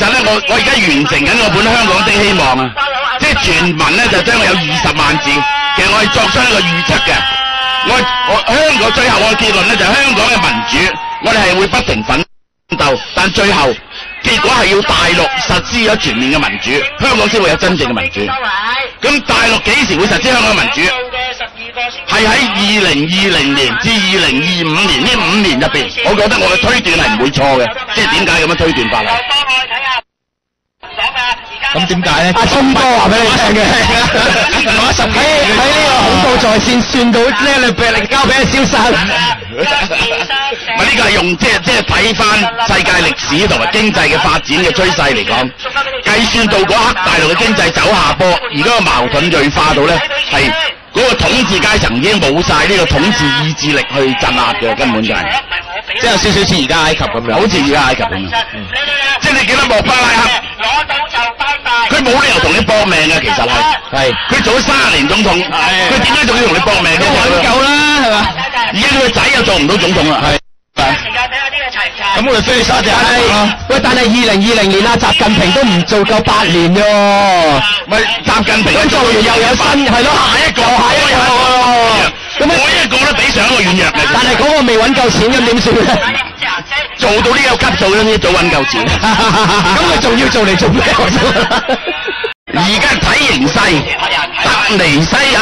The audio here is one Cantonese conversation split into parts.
實咧，我而家完成緊我本《香港的希望》啊，即係全文咧就將有20萬字。其實我係作出一個預測嘅。我香港最後我嘅結論咧就係香港嘅民主，我哋係會不停奮鬥，但最後結果係要大陸實施咗全面嘅民主，香港先會有真正嘅民主。咁大陸幾時會實施香港民主？係喺2020年至2025年呢5年入邊，我覺得我嘅推斷係唔會錯嘅。即係點解咁樣推斷法嚟？咁點解咧？阿聰哥話俾你聽嘅，喺呢個恐怖在線算到呢你俾你交俾阿蕭生。咪呢個係用即係睇翻世界歷史同埋經濟嘅發展嘅趨勢嚟講，計算到嗰刻大陸嘅經濟走下坡，而家個矛盾鋭化到咧係嗰個統治階層已經冇晒呢個統治意志力去鎮壓嘅，根本就係、即係有少少似而家埃及咁樣，好似而家埃及咁樣。即係你記得莫巴拉克，佢冇理由同你搏命嘅，其實係佢做咗30年總統，佢點解仲要同你搏命嘅？揾夠啦，係嘛？而家佢個仔又做唔到總統啦，係。咁我哋飛去沙地喂，但係2020年啊，習近平都唔做夠8年喎。咪習近平佢做完又有新，係咯，下一個。咁每一個都比上一個軟弱嘅。但係嗰個未揾夠錢，咁點算咧？做到呢個級數咧，早揾夠錢。咁佢仲要做嚟做咩？而家睇形勢，突尼西亞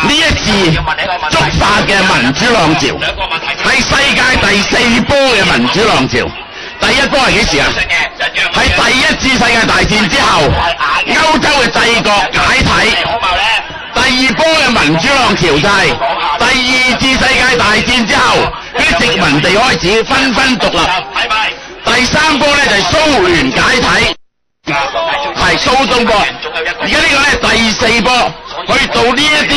呢一次觸發嘅民主浪潮，係世界第4波嘅民主浪潮。第一波係幾時啊？係第1次世界大戰之後，歐洲嘅帝國解體。第2波嘅民主浪潮就係第2次世界大戰之後，啲殖民地開始紛紛獨立。第3波咧就係蘇聯解體。係蘇東波，而家呢個咧第4波，去到呢一啲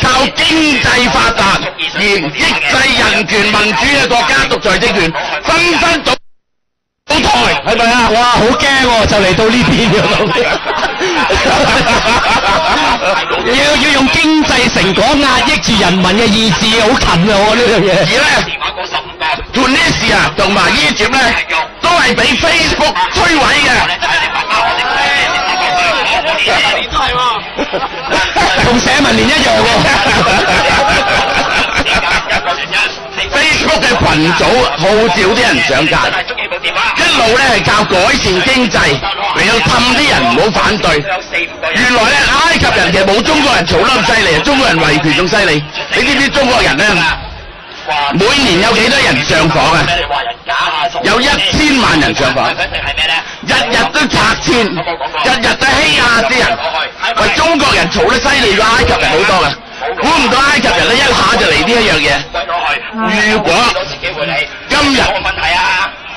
靠經濟發達而抑制人權民主嘅國家獨裁政權，紛紛倒台，係咪啊？哇，好驚喎，就嚟到呢邊要用經濟成果壓抑住人民嘅意志，好近啊！我呢樣嘢。而咧，Tunisia 同埋Egypt咧，都係俾 Facebook 摧毀嘅。同社民連一樣Facebook 嘅群組號召啲人上街，一路咧係靠改善經濟嚟到氹啲人唔好反對。原來咧埃及人其實冇中國人嘈得咁犀利，中國人維權仲犀利。你知唔知中國人咧每年有幾多人上訪啊？有1000萬人上訪，日日都拆遷，日日都欺壓啲人。喂，中國人嘈得犀利過埃及人好多噶，估唔到埃及人咧一下就嚟呢一樣嘢。如果今日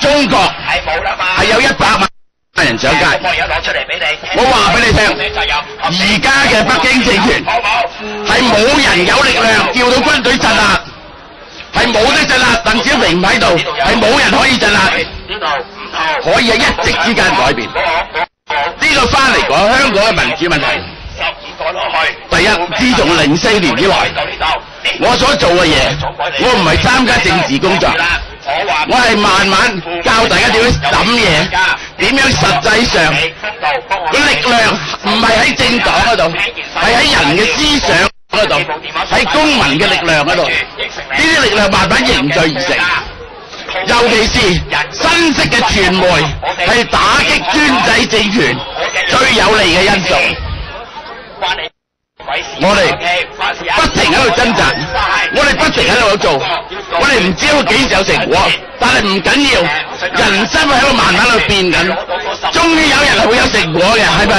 中國係有100萬人上街，我話俾你聽，而家嘅北京政權係冇人有力量叫到軍隊鎮壓。係冇得鎮壓，鄧小平唔喺度，係冇人可以鎮壓，可以喺一夕之間改變。呢個翻嚟講香港嘅民主問題，第一，自從04年以來，我所做嘅嘢，我唔係參加政治工作，我係慢慢教大家點樣諗嘢，點樣實際上個力量唔係喺政黨嗰度，係喺人嘅思想嗰度，喺公民嘅力量嗰度，呢啲力量慢慢凝聚而成。尤其是新式嘅傳媒係打擊專制政權最有利嘅因素。我哋不停喺度掙扎，我哋不停喺度做，我哋唔知道幾時有成果，但係唔緊要，人生喺度慢慢喺度變緊，終於有人係會有成果嘅，係咪？